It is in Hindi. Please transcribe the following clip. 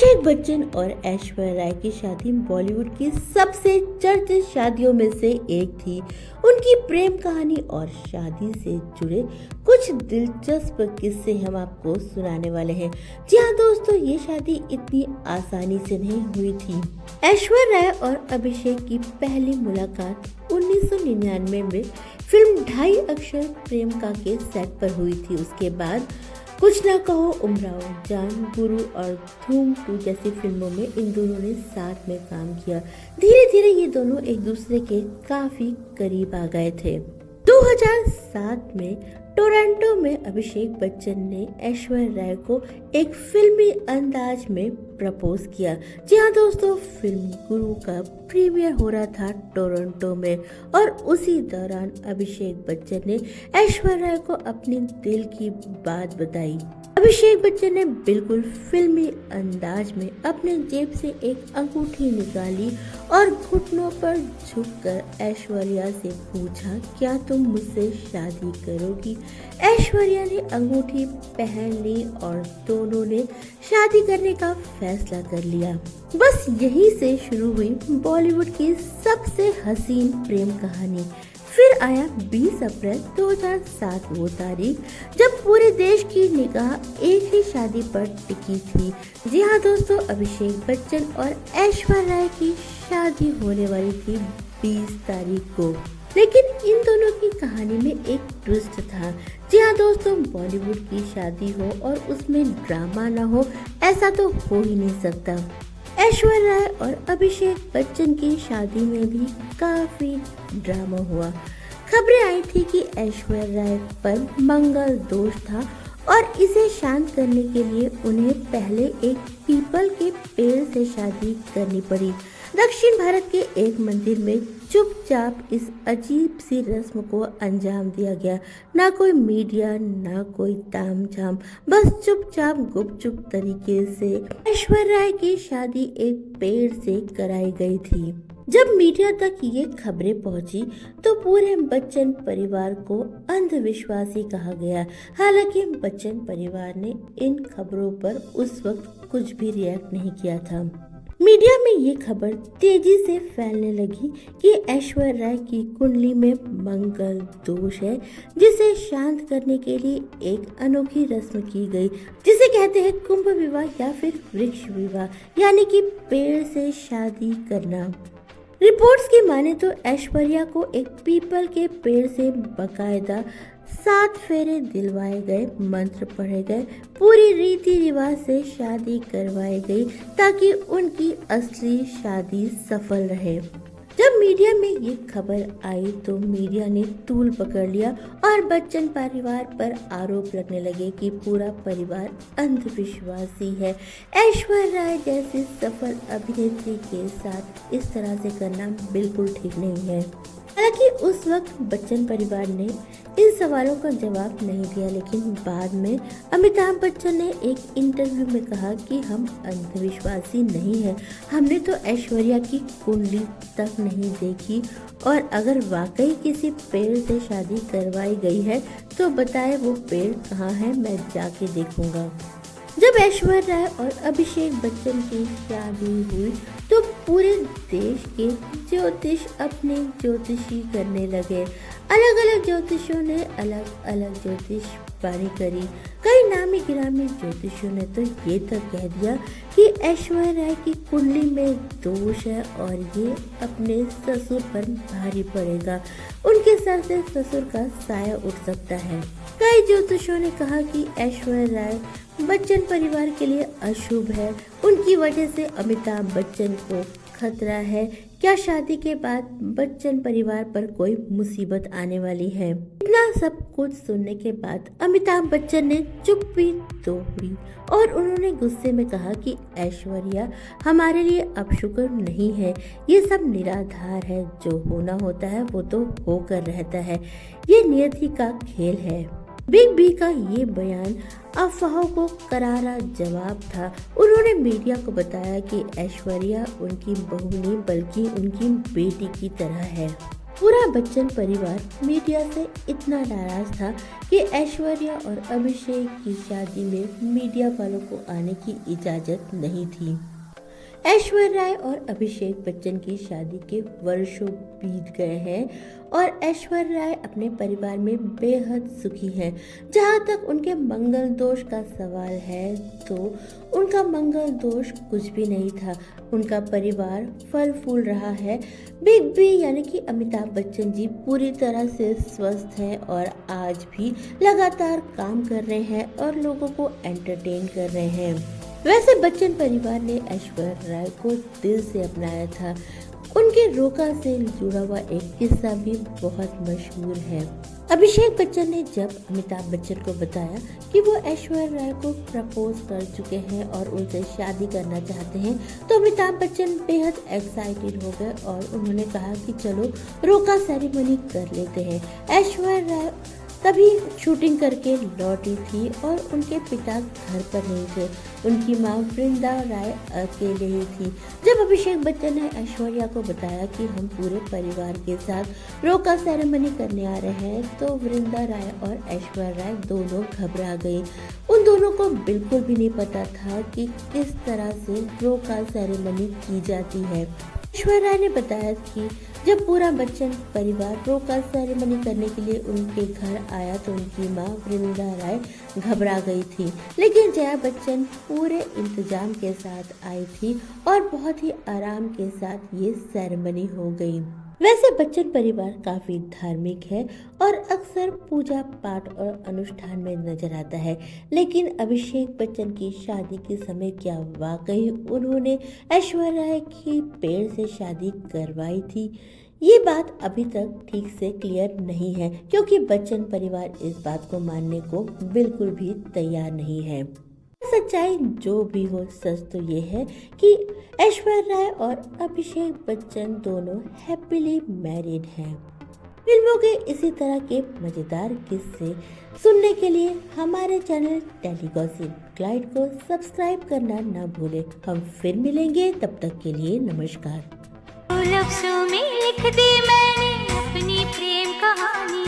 अभिषेक बच्चन और ऐश्वर्या राय की शादी बॉलीवुड की सबसे चर्चित शादियों में से एक थी। उनकी प्रेम कहानी और शादी से जुड़े कुछ दिलचस्प किस्से हम आपको सुनाने वाले हैं। जी हाँ दोस्तों, ये शादी इतनी आसानी से नहीं हुई थी। ऐश्वर्या राय और अभिषेक की पहली मुलाकात 1999 में फिल्म ढाई अक्षर प्रेम का के सेट पर हुई थी। उसके बाद कुछ ना कहो, उमराव जान, गुरु और धूम 2 जैसी फिल्मों में इन दोनों ने साथ में काम किया। धीरे धीरे ये दोनों एक दूसरे के काफी करीब आ गए थे। 2007 में टोरंटो में अभिषेक बच्चन ने ऐश्वर्या राय को एक फिल्मी अंदाज में प्रपोज किया। जी हाँ दोस्तों, फिल्म गुरु का प्रीमियर हो रहा था टोरंटो में और उसी दौरान अभिषेक बच्चन ने ऐश्वर्या राय को अपनी दिल की बात बताई। अभिषेक बच्चन ने बिल्कुल फिल्मी अंदाज में अपने जेब से एक अंगूठी निकाली और घुटनों पर झुककर ऐश्वर्या से पूछा, क्या तुम मुझसे शादी करोगी? ऐश्वर्या ने अंगूठी पहन ली और दोनों ने शादी करने का फैसला कर लिया। बस यहीं से शुरू हुई बॉलीवुड की सबसे हसीन प्रेम कहानी। फिर आया 20 अप्रैल 2007 वो तारीख जब पूरे देश की निगाह एक ही शादी पर टिकी थी। जी हाँ दोस्तों, अभिषेक बच्चन और ऐश्वर्या राय की शादी होने वाली थी 20 तारीख को। लेकिन इन दोनों की कहानी में एक ट्विस्ट था। जी हाँ दोस्तों, बॉलीवुड की शादी हो और उसमें ड्रामा ना हो, ऐसा तो हो ही नहीं सकता। ऐश्वर्या राय और अभिषेक बच्चन की शादी में भी काफी ड्रामा हुआ। खबरें आई थी कि ऐश्वर्या राय पर मंगल दोष था और इसे शांत करने के लिए उन्हें पहले एक पीपल के पेड़ से शादी करनी पड़ी। दक्षिण भारत के एक मंदिर में चुपचाप इस अजीब सी रस्म को अंजाम दिया गया। ना कोई मीडिया, ना कोई तामझाम, बस चुपचाप गुपचुप तरीके से ऐश्वर्या राय की शादी एक पेड़ से कराई गई थी। जब मीडिया तक ये खबरें पहुंची तो पूरे बच्चन परिवार को अंधविश्वासी कहा गया। हालांकि बच्चन परिवार ने इन खबरों पर उस वक्त कुछ भी रिएक्ट नहीं किया था। मीडिया में ये खबर तेजी से फैलने लगी कि ऐश्वर्या राय की कुंडली में मंगल दोष है, जिसे शांत करने के लिए एक अनोखी रस्म की गई, जिसे कहते हैं कुंभ विवाह या फिर वृक्ष विवाह, यानी कि पेड़ से शादी करना। रिपोर्ट्स की माने तो ऐश्वर्या को एक पीपल के पेड़ से बकायदा 7 फेरे दिलवाए गए, मंत्र पढ़े गए, पूरी रीति रिवाज से शादी करवाई गई ताकि उनकी असली शादी सफल रहे। जब मीडिया में ये खबर आई तो मीडिया ने तूल पकड़ लिया और बच्चन परिवार पर आरोप लगने लगे कि पूरा परिवार अंधविश्वासी है। ऐश्वर्या राय जैसी सफल अभिनेत्री के साथ इस तरह से करना बिल्कुल ठीक नहीं है। हालांकि उस वक्त बच्चन परिवार ने इन सवालों का जवाब नहीं दिया, लेकिन बाद में अमिताभ बच्चन ने एक इंटरव्यू में कहा कि हम अंधविश्वासी नहीं हैं, हमने तो ऐश्वर्या की कुंडली तक नहीं देखी और अगर वाकई किसी पेड़ से शादी करवाई गई है तो बताए वो पेड़ कहाँ है, मैं जाके देखूंगा। जब ऐश्वर्या राय और अभिषेक बच्चन की शादी हुई तो पूरे देश के ज्योतिष अपने ज्योतिषी करने लगे। अलग अलग ज्योतिषियों ने अलग अलग ज्योतिष बानी करी। कई नामी गिरामी ज्योतिषियों ने तो ये तक कह दिया कि ऐश्वर्या राय की कुंडली में दोष है और ये अपने ससुर पर भारी पड़ेगा, उनके सर से ससुर का साया उठ सकता है। कई ज्योतिषियों ने कहा कि ऐश्वर्या राय बच्चन परिवार के लिए अशुभ है, उनकी वजह से अमिताभ बच्चन को खतरा है। क्या शादी के बाद बच्चन परिवार पर कोई मुसीबत आने वाली है? इतना सब कुछ सुनने के बाद अमिताभ बच्चन ने चुप्पी तोड़ी और उन्होंने गुस्से में कहा कि ऐश्वर्या हमारे लिए अपशुक्र नहीं है, ये सब निराधार है, जो होना होता है वो तो होकर रहता है, ये नियति का खेल है। बिग बी का ये बयान अफवाहों को करारा जवाब था। उन्होंने मीडिया को बताया कि ऐश्वर्या उनकी बहू नहीं बल्कि उनकी बेटी की तरह है। पूरा बच्चन परिवार मीडिया से इतना नाराज था कि ऐश्वर्या और अभिषेक की शादी में मीडिया वालों को आने की इजाजत नहीं थी। ऐश्वर्या राय और अभिषेक बच्चन की शादी के वर्षों बीत गए हैं और ऐश्वर्या राय अपने परिवार में बेहद सुखी हैं। जहां तक उनके मंगल दोष का सवाल है तो उनका मंगल दोष कुछ भी नहीं था। उनका परिवार फल फूल रहा है। बिग बी यानी कि अमिताभ बच्चन जी पूरी तरह से स्वस्थ हैं और आज भी लगातार काम कर रहे हैं और लोगों को एंटरटेन कर रहे हैं। वैसे बच्चन परिवार ने ऐश्वर्या राय को दिल से अपनाया था। उनके रोका से जुड़ा हुआ एक किस्सा भी बहुत मशहूर है। अभिषेक बच्चन ने जब अमिताभ बच्चन को बताया कि वो ऐश्वर्या राय को प्रपोज कर चुके हैं और उनसे शादी करना चाहते हैं तो अमिताभ बच्चन बेहद एक्साइटेड हो गए और उन्होंने कहा कि चलो रोका सेरेमनी कर लेते हैं। ऐश्वर्या राय तभी शूटिंग करके लौटी थी और उनके पिता घर पर नहीं थे। उनकी मां वृंदा राय अकेले ही थी। जब अभिषेक बच्चन ने ऐश्वर्या को बताया कि हम पूरे परिवार के साथ रोका सेरेमनी करने आ रहे हैं तो वृंदा राय और ऐश्वर्या राय दोनों घबरा गई। उन दोनों को बिल्कुल भी नहीं पता था कि किस तरह से रोका सेरेमनी की जाती है। ऐश्वर्या राय ने बताया कि जब पूरा बच्चन परिवार रोका सेरेमनी करने के लिए उनके घर आया तो उनकी मां वृंदा राय घबरा गई थी, लेकिन जया बच्चन पूरे इंतजाम के साथ आई थी और बहुत ही आराम के साथ ये सेरेमनी हो गई। वैसे बच्चन परिवार काफी धार्मिक है और अक्सर पूजा पाठ और अनुष्ठान में नजर आता है, लेकिन अभिषेक बच्चन की शादी के समय क्या वाकई उन्होंने ऐश्वर्या राय की पेड़ से शादी करवाई थी? ये बात अभी तक ठीक से क्लियर नहीं है क्योंकि बच्चन परिवार इस बात को मानने को बिल्कुल भी तैयार नहीं है। सच्चाई जो भी हो, सच तो ये है कि ऐश्वर्या राय और अभिषेक बच्चन दोनों हैप्पीली मैरिड हैं। फिल्मों के इसी तरह के मजेदार किस्से सुनने के लिए हमारे चैनल डेली गॉसिप गाइड को सब्सक्राइब करना ना भूलें। हम फिर मिलेंगे, तब तक के लिए नमस्कार। लफ्ज़ों में लिख दी मैंने अपनी प्रेम कहानी।